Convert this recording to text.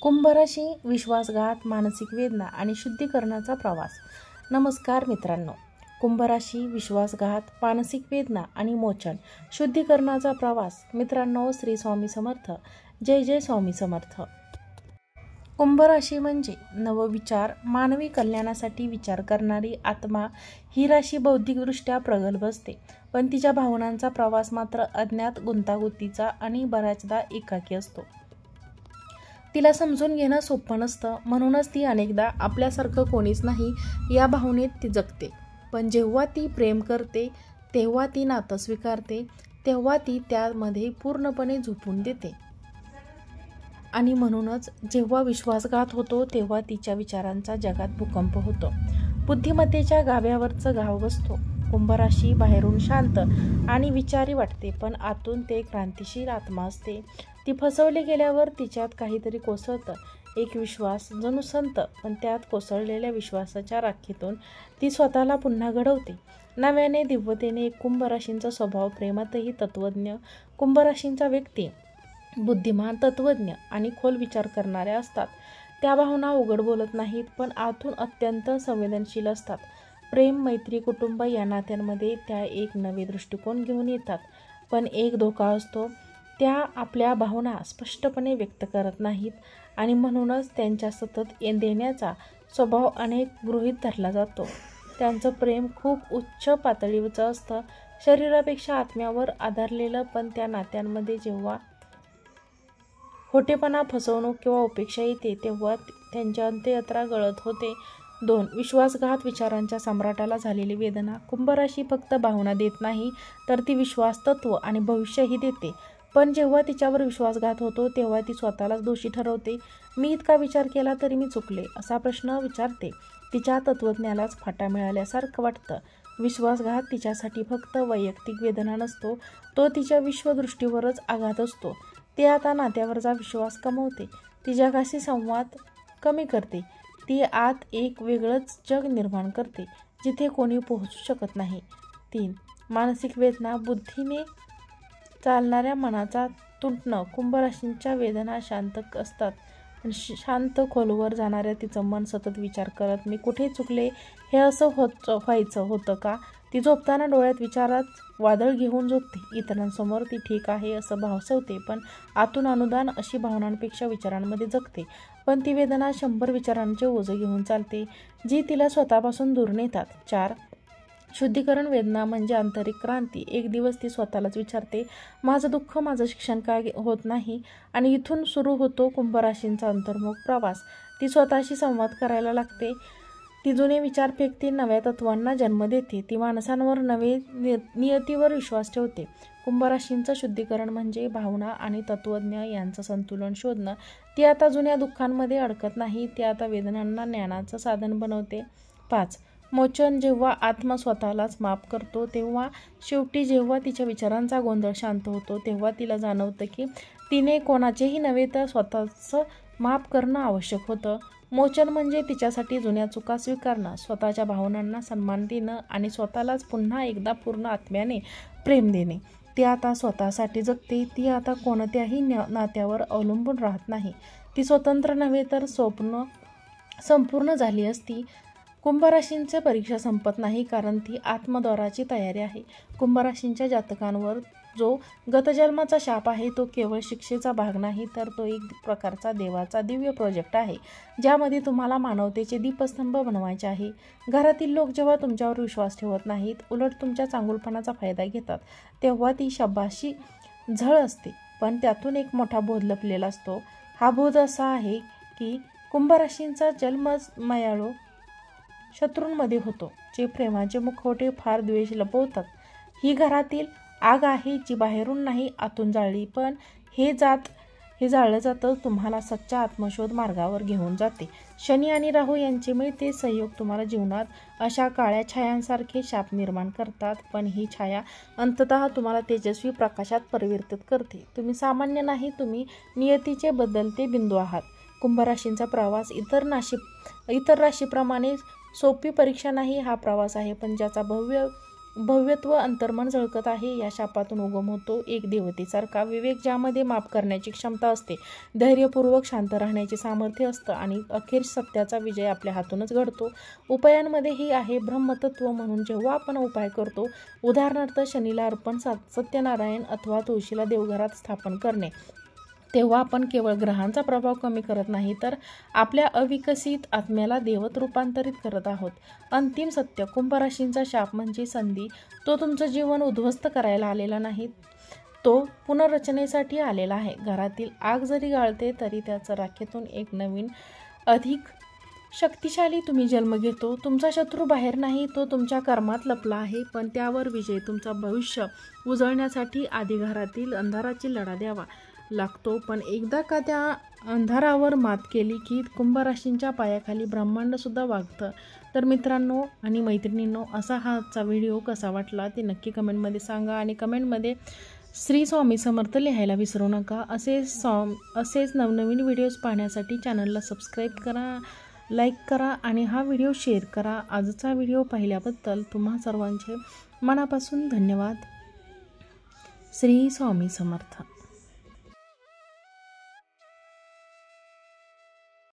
कुंभ राशी विश्वासघात, मानसिक वेदना आणि शुद्धीकरणाचा प्रवास. नमस्कार मित्रांनो. कुंभ राशी विश्वासघात, मानसिक वेदना आणि मोचन, शुद्धीकरणाचा प्रवास. मित्रांनो, श्री स्वामी समर्थ. जय जय स्वामी समर्थ. कुंभ राशी म्हणजे नवविचार, मानवी कल्याणासाठी विचार करणारी आत्मा. ही राशी बौद्धिकदृष्ट्या प्रगल्भ असते, पण तिच्या भावनांचा प्रवास मात्र अज्ञात, गुंतागुंतीचा आणि बऱ्याचदा एकाकी असतो. तिला समजून घेणं सोपं नसतं, म्हणूनच ती अनेकदा आपल्यासारखं कोणीच नाही या भावनेत ती जगते. पण जेव्हा ती प्रेम करते, तेव्हा ती नातं स्वीकारते, तेव्हा ती त्यामध्ये पूर्णपणे झोपून देते. आणि म्हणूनच जेव्हा विश्वासघात होतो, तेव्हा तिच्या विचारांचा जगात भूकंप होतो. बुद्धिमत्तेच्या गाभ्यावरचं गाव बसतो. कुंभ राशी बाहेरून शांत आणि विचारी वाटते, पण आतून ते क्रांतिशील आत्मा असते. ती फसवली गेल्यावर तिच्यात काहीतरी कोसळतं, एक विश्वास, जणू संत. पण त्यात कोसळलेल्या विश्वासाच्या राखीतून ती स्वतःला पुन्हा घडवते नव्याने, दिव्यतेने. कुंभ राशींचा स्वभाव प्रेमातही तत्वज्ञ. कुंभ राशींचा व्यक्ती बुद्धिमान, तत्वज्ञ आणि खोल विचार करणाऱ्या असतात. त्या भावना उघड बोलत नाहीत, पण आतून अत्यंत संवेदनशील असतात. प्रेम, मैत्री, कुटुंब या नात्यांमध्ये त्या एक नवे दृष्टिकोन घेऊन येतात. पण एक धोका असतो, त्या आपल्या भावना स्पष्टपणे व्यक्त करत नाहीत आणि म्हणूनच त्यांच्या सतत देण्याचा स्वभाव अनेक गृहीत धरला जातो. त्यांचं प्रेम खूप उच्च पातळीचं असतं, शरीरापेक्षा आत्म्यावर आधारलेलं. पण त्या नात्यांमध्ये जेव्हा खोटेपणा, फसवणूक किंवा उपेक्षा येते, तेव्हा त्यांच्या अंत्ययात्रा गळत होते. 2. विश्वासघात, विचारांच्या सम्राटाला झालेली वेदना. कुंभ राशी फक्त भावना देत नाही, तर ती विश्वास, तत्व आणि भविष्यही देते. पण जेव्हा तिच्यावर विश्वासघात होतो, तेव्हा ती स्वतःलाच दोषी ठरवते. मी इतका विचार केला तरी मी चुकले, असा प्रश्न विचारते. तिच्या तत्वज्ञालाच फाटा मिळाल्यासारखं वाटतं. विश्वासघात तिच्यासाठी फक्त वैयक्तिक वेदना नसतो, तो तिच्या विश्वदृष्टीवरच आघात असतो. ती आता नात्यावरचा विश्वास कमवते, ती जगाशी संवाद कमी करते. ती आत एक वेगळंच जग निर्माण करते, जिथे कोणी पोहोचू शकत नाही. 3. मानसिक वेदना, बुद्धीने चालणाऱ्या मनाचा तुटणं. कुंभ राशींच्या वेदना शांत असतात, पण शांत खोलवर जाणाऱ्या तिचं मन सतत विचार करत, मी कुठे चुकले, हे असं व्हायचं होतं का. ती झोपताना डोळ्यात विचारात वादळ घेऊन झोपते. इतरांसमोर ती ठीक आहे असं भासवते, पण आतून अनुदान अशी भावनांपेक्षा विचारांमध्ये जगते. पण ती वेदना 100 विचारांचे ओझं घेऊन चालते, जी तिला स्वतःपासून दूर नेतात. 4. शुद्धीकरण वेदना म्हणजे आंतरिक क्रांती. एक दिवस ती स्वतःलाच विचारते, माझं दुःख, माझं शिक्षण काय होत नाही. आणि इथून सुरू होतो कुंभ राशींचा अंतर्मुख प्रवास. ती स्वतःशी संवाद करायला लागते. ती जुने विचार फेकते, नव्या तत्वांना जन्म देते. ती माणसांवर नवे नियतीवर विश्वास ठेवते. कुंभ राशींचं शुद्धीकरण म्हणजे भावना आणि तत्वज्ञ यांचं संतुलन शोधणं. ती आता जुन्या दुःखांमध्ये अडकत नाही, ती आता वेदनांना ज्ञानाचं साधन बनवते. 5. मोचन, जेव्हा आत्मा स्वतःलाच माफ करतो, तेव्हा शेवटी जेव्हा तिच्या विचारांचा गोंधळ शांत होतो, तेव्हा तिला जाणवतं की तिने कोणाचेही नव्हे तर स्वतःचं माफ करणं आवश्यक होतं. मोचन म्हणजे तिच्यासाठी जुन्या चुका स्वीकारणं, स्वतःच्या भावनांना सन्मान देणं आणि स्वतःलाच पुन्हा एकदा पूर्ण आत्म्याने प्रेम देणे. ती आता स्वतःसाठी जगते. ती आता कोणत्याही नात्यावर अवलंबून राहत नाही. ती स्वतंत्र नव्हे तर संपूर्ण झाली असती. कुंभ राशींची परीक्षा संपत नाही, कारण ती आत्मद्वाराची तयारी आहे. कुंभ राशींच्या जातकांवर जो गतजन्माचा शाप आहे, तो केवळ शिक्षेचा भाग नाही, तर तो एक प्रकारचा देवाचा दिव्य प्रोजेक्ट आहे, ज्यामध्ये तुम्हाला मानवतेचे दीपस्तंभ बनवायचे आहे. घरातील लोक जेव्हा तुमच्यावर विश्वास ठेवत नाहीत, उलट तुमच्या चांगुलपणाचा फायदा घेतात, तेव्हा ती शाबाशी झळ असते. पण त्यातून एक मोठा बोध लपलेला असतो. हा बोध असा आहे की कुंभ राशींचा जन्मच मायाळू शत्रूंमध्ये होतो, जे प्रेमाचे मुखवटे फार द्वेष लपवतात. ही घरातील आग आहे, जी बाहेरून नाही, आतून जाळली. पण हे जाळलं जातं तुम्हाला सच्चा आत्मशोध मार्गावर घेऊन जाते. शनी आणि राहू यांचे मिळते संयोग तुम्हाला जीवनात अशा काळ्या छायांसारखे शाप निर्माण करतात, पण ही छाया अंततः तुम्हाला तेजस्वी प्रकाशात परिवर्तित करते. तुम्ही सामान्य नाही, तुम्ही नियतीचे बदलते बिंदू आहात. कुंभ राशींचा प्रवास इतर राशीप्रमाणे सोपी परीक्षा नाही. हा प्रवास आहे, पण ज्याचा भव्य भव्यत्व अंतर्मन झळकत आहे. या शापातून उगम होतो एक देवतेसारखा विवेक, ज्यामध्ये माफ करण्याची क्षमता असते, धैर्यपूर्वक शांत राहण्याचे सामर्थ्य असतं आणि अखेर सत्याचा विजय आपल्या हातूनच घडतो. उपायांमध्येही आहे ब्रह्मतत्व म्हणून. जेव्हा आपण उपाय करतो, उदाहरणार्थ शनीला अर्पण, सत्यनारायण अथवा तुळशीला देवघरात स्थापन करणे, तेव्हा आपण केवळ ग्रहांचा प्रभाव कमी करत नाही, तर आपल्या अविकसित आत्म्याला देवत रूपांतरित करत आहोत. अंतिम सत्य: कुंभराशींचा शाप म्हणजे संधी. तो तुमचं जीवन उद्ध्वस्त करायला आलेला नाही, तो पुनर्रचनेसाठी आलेला आहे. घरातील आग जरी गाळते तरी त्याचं राखेतून एक नवीन, अधिक शक्तिशाली तुम्ही जन्म घेतो. तुमचा शत्रू बाहेर नाही, तो तुमच्या कर्मात लपला आहे. पण त्यावर विजय, तुमचा भविष्य उजळण्यासाठी आधी घरातील अंधाराची लढा द्यावा लागतो. पण एकदा का त्या अंधारावर मात केली की कुंभराशींच्या पायाखाली ब्रह्मांडसुद्धा वागतं. तर मित्रांनो आणि मैत्रिणींनो, असा हा आजचा व्हिडिओ कसा वाटला ते नक्की कमेंटमध्ये सांगा आणि कमेंटमध्ये श्री स्वामी समर्थ लिहायला विसरू नका. असेच नवनवीन व्हिडिओज पाहण्यासाठी चॅनलला सबस्क्राईब करा, लाईक करा आणि हा व्हिडिओ शेअर करा. आजचा व्हिडिओ पाहिल्याबद्दल तुम्हा सर्वांचे मनापासून धन्यवाद. श्री स्वामी समर्थ.